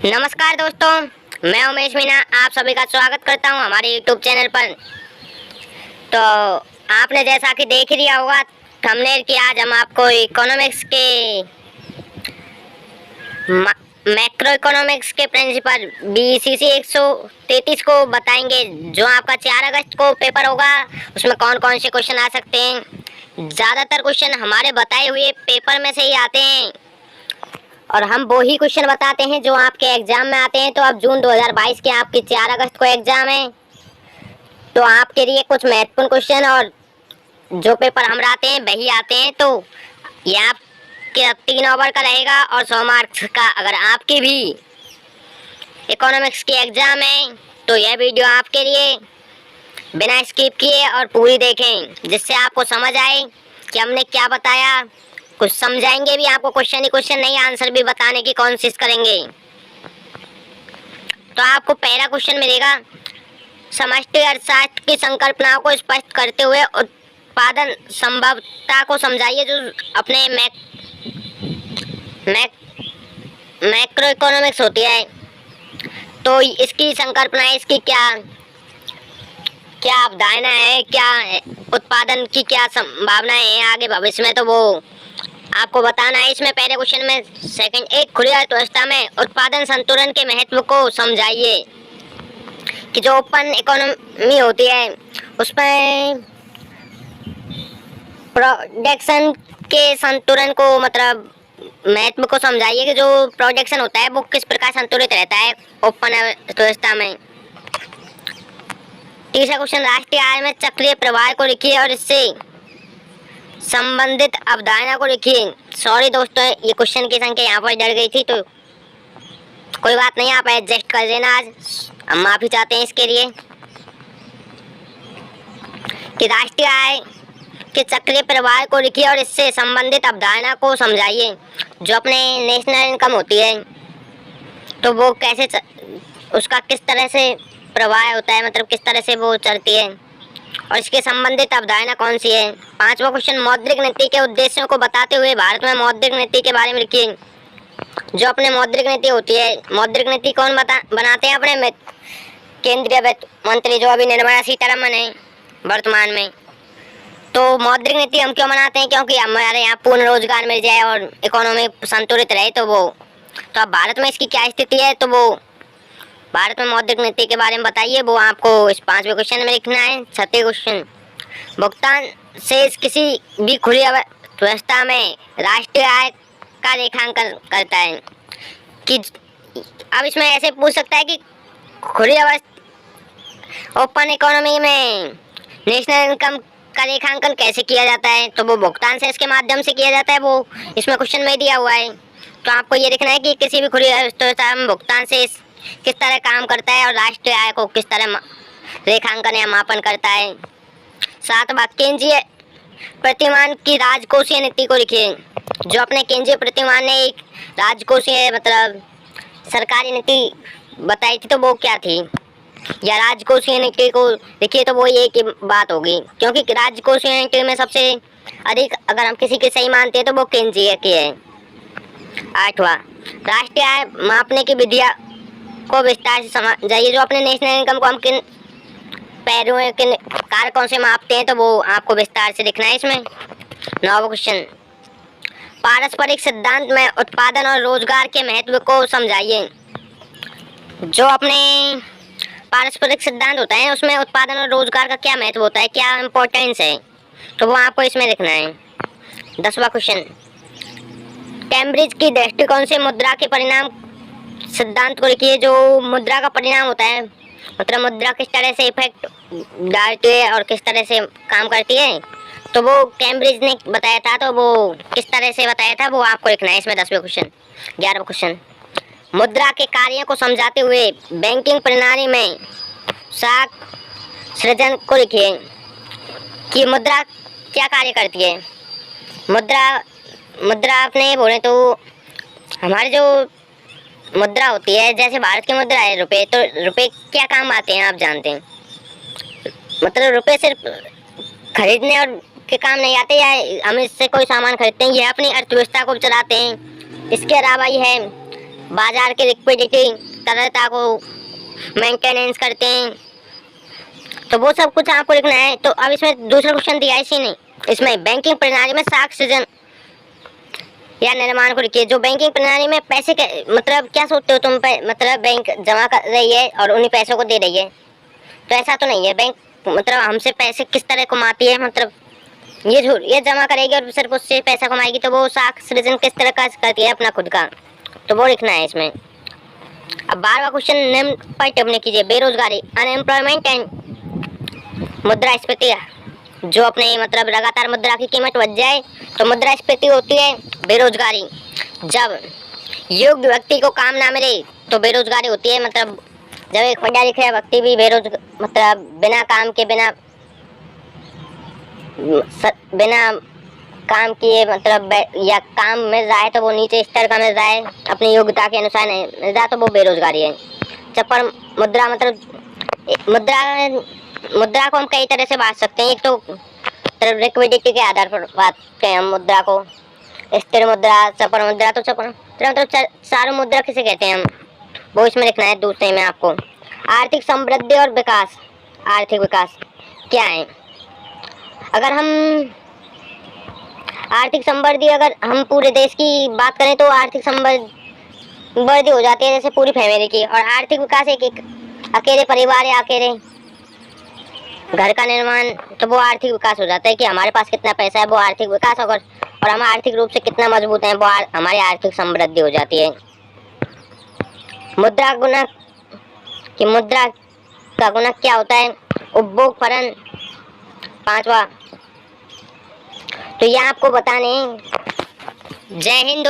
नमस्कार दोस्तों, मैं उमेश मीना आप सभी का स्वागत करता हूं हमारे YouTube चैनल पर। तो आपने जैसा कि देख ही लिया होगा थंबनेल कि आज हम आपको इकोनॉमिक्स के मैक्रो इकोनॉमिक्स के प्रिंसिपल BCC 133 को बताएंगे, जो आपका 4 अगस्त को पेपर होगा। उसमें कौन कौन से क्वेश्चन आ सकते हैं। ज़्यादातर क्वेश्चन हमारे बताए हुए पेपर में से ही आते हैं और हम वो ही क्वेश्चन बताते हैं जो आपके एग्जाम में आते हैं। तो अब जून 2022 के आपके 4 अगस्त को एग्जाम है, तो आपके लिए कुछ महत्वपूर्ण क्वेश्चन और जो पेपर हम लाते हैं वही आते हैं। तो ये आपके 3 ओवर का रहेगा और 100 मार्क्स का। अगर आपकी भी इकोनॉमिक्स की एग्जाम है तो यह वीडियो आपके लिए बिना स्किप किए और पूरी देखें, जिससे आपको समझ आए कि हमने क्या बताया। कुछ समझाएंगे भी आपको, क्वेश्चन ही क्वेश्चन नहीं, आंसर भी बताने की कोशिश करेंगे। तो आपको पहला क्वेश्चन मिलेगा, समष्टि अर्थशास्त्र की संकल्पनाओं को स्पष्ट करते हुए उत्पादन संभवता को समझाइए। जो अपने मैक्रो इकोनॉमिक्स होती है, तो इसकी संकल्पना, इसकी क्या क्या अवधारणा है, क्या उत्पादन की क्या संभावनाएं हैं आगे भविष्य में, तो वो आपको बताना है। इसमें पहले क्वेश्चन में सेकंड, एक खुली अर्थव्यवस्था में उत्पादन संतुलन के महत्व को समझाइए। कि जो ओपन इकोनॉमी होती है उसमें प्रोडक्शन के संतुलन को, मतलब महत्व को समझाइए कि जो प्रोडक्शन होता है वो किस प्रकार संतुलित रहता है ओपन अर्थव्यवस्था में। तीसरा क्वेश्चन, राष्ट्रीय आय में चक्रीय प्रवाह को लिखिए और इससे संबंधित अवधारणा को लिखिए। सॉरी दोस्तों, ये क्वेश्चन की संख्या यहाँ पर डर गई थी, तो कोई बात नहीं, आप एडजस्ट कर देना। आज हम माफी चाहते हैं इसके लिए। कि राष्ट्रीय आय के चक्रीय प्रवाह को लिखिए और इससे संबंधित अवधारणा को समझाइए। जो अपने नेशनल इनकम होती है तो वो कैसे उसका किस तरह से प्रवाह होता है, मतलब किस तरह से वो चलती है और इसके संबंधित अवधारणा कौन सी है। पांचवा क्वेश्चन, मौद्रिक नीति के उद्देश्यों को बताते हुए भारत में मौद्रिक नीति के बारे में लिखिए। जो अपने मौद्रिक नीति होती है, मौद्रिक नीति कौन बनाते हैं? अपने केंद्रीय वित्त मंत्री जो अभी निर्मला सीतारमण है वर्तमान में। तो मौद्रिक नीति हम क्यों बनाते हैं? क्योंकि हमारे यहाँ पूर्ण रोजगार मिल जाए और इकोनॉमी संतुलित रहे। तो अब भारत में इसकी क्या स्थिति है, तो वो भारत में मौद्रिक नीति के बारे में बताइए। वो आपको इस 5वें क्वेश्चन में लिखना है। 6वां क्वेश्चन, भुगतान से किसी भी खुली अर्थव्यवस्था में राष्ट्रीय आय का रेखांकन करता है। कि अब इसमें ऐसे पूछ सकता है कि खुली ओपन इकोनॉमी में नेशनल इनकम का रेखांकन कैसे किया जाता है, तो वो भुगतान से इसके माध्यम से किया जाता है। वो इसमें क्वेश्चन में दिया हुआ है। तो आपको ये लिखना है कि किसी भी खुली अर्थव्यवस्था में भुगतान से किस तरह काम करता है और राष्ट्रीय आय को किस तरह रेखांकन या मापन करता है। 7वां, केंद्रीय प्रतिमान की राजकोषीय नीति को लिखिए। जो अपने केंद्रीय प्रतिमान ने एक राजकोषीय, मतलब सरकारी नीति बताई थी, तो वो क्या थी, या राजकोषीय नीति को लिखिए। तो वो एक ही बात होगी, क्योंकि राजकोषीय नीति में सबसे अधिक अगर हम किसी की सही मानते हैं तो वो केंद्रीय की है। 8वां, राष्ट्रीय आय मापने की विधियाँ को विस्तार से समझाइए। जो अपने नेशनल इनकम को हम किन पैरों किन कारकों से मापते हैं, तो वो आपको विस्तार से लिखना है इसमें। 9वां क्वेश्चन, पारस्परिक सिद्धांत में उत्पादन और रोजगार के महत्व को समझाइए। जो अपने पारस्परिक सिद्धांत होता है उसमें उत्पादन और रोजगार का क्या महत्व होता है, क्या इम्पोर्टेंस है, तो वो आपको इसमें लिखना है। 10वां क्वेश्चन, कैम्ब्रिज की दृष्टिकोण से मुद्रा के परिणाम सिद्धांत को लिखिए। जो मुद्रा का परिणाम होता है, मतलब मुद्रा किस तरह से इफेक्ट डालती है और किस तरह से काम करती है, तो वो कैम्ब्रिज ने बताया था। तो वो किस तरह से बताया था वो आपको लिखना है इसमें। 10वें क्वेश्चन। 11वां क्वेश्चन, मुद्रा के कार्यों को समझाते हुए बैंकिंग प्रणाली में साख सृजन को लिखिए। कि मुद्रा क्या कार्य करती है। मुद्रा अपने बोले तो हमारे जो मुद्रा होती है, जैसे भारत की मुद्रा है रुपए, तो रुपए क्या काम आते हैं आप जानते हैं। मतलब रुपए सिर्फ खरीदने और के काम नहीं आते, या हम इससे कोई सामान खरीदते हैं, ये अपनी अर्थव्यवस्था को चलाते हैं। इसके अलावा ये है बाजार की लिक्विडिटी तरलता को मेंटेनेंस करते हैं। तो वो सब कुछ आपको लिखना है। तो अब इसमें दूसरा क्वेश्चन दिया है इसी ने, इसमें बैंकिंग प्रणाली में साख सृजन या निर्माण को लिखिए। जो बैंकिंग प्रणाली में पैसे के मतलब क्या सोचते हो तुम मतलब बैंक जमा कर रही है और उन्हीं पैसों को दे रही है, तो ऐसा तो नहीं है। बैंक मतलब हमसे पैसे किस तरह कमाती है, मतलब ये जमा करेगी और सिर्फ उससे पैसा कमाएगी, तो वो साख सृजन किस तरह का करती है अपना खुद का, तो वो लिखना है इसमें। अब 12वां क्वेश्चन निम्न पर टिप्पणी कीजिए। बेरोजगारी अनएम्प्लॉयमेंट एंड मुद्रास्फीति। जो अपने मतलब लगातार मुद्रा की कीमत बढ़ जाए तो मुद्रास्फीति होती है बेरोजगारी। जब योग्य व्यक्ति को काम ना मिले तो बेरोजगारी होती है। मतलब जब एक पढ़ा लिखा व्यक्ति भी मतलब बिना काम के बिना काम किए मतलब या काम मिल रहा है तो वो नीचे स्तर का मिल रहा है, अपनी योग्यता के अनुसार नहीं मिल रहा, तो वो बेरोजगारी है। जब पर मुद्रा मतलब मुद्रा को हम कई तरह से बांट सकते हैं। एक तो लिक्विडिटी के आधार पर बांटते हैं हम मुद्रा को, स्थिर मुद्रा, चपल मुद्रा। तो चपल मतलब चारों मुद्रा किसे कहते हैं हम, वो इसमें लिखना है दूसरे में आपको। आर्थिक समृद्धि और विकास। आर्थिक विकास क्या है? अगर हम आर्थिक समृद्धि, अगर हम पूरे देश की बात करें तो आर्थिक समृद्धि हो जाती है जैसे पूरी फैमिली की। और आर्थिक विकास एक अकेले परिवार या अकेले घर का निर्माण, तो वो आर्थिक विकास हो जाता है कि हमारे पास कितना पैसा है, वो आर्थिक विकास होगा। और हम आर्थिक रूप से कितना मजबूत हैं, वो हमारी आर्थिक समृद्धि हो जाती है। मुद्रा गुणक कि मुद्रा का गुणक क्या होता है? उपभोग फलन 5वां। तो यह आपको बताने। जय हिंद।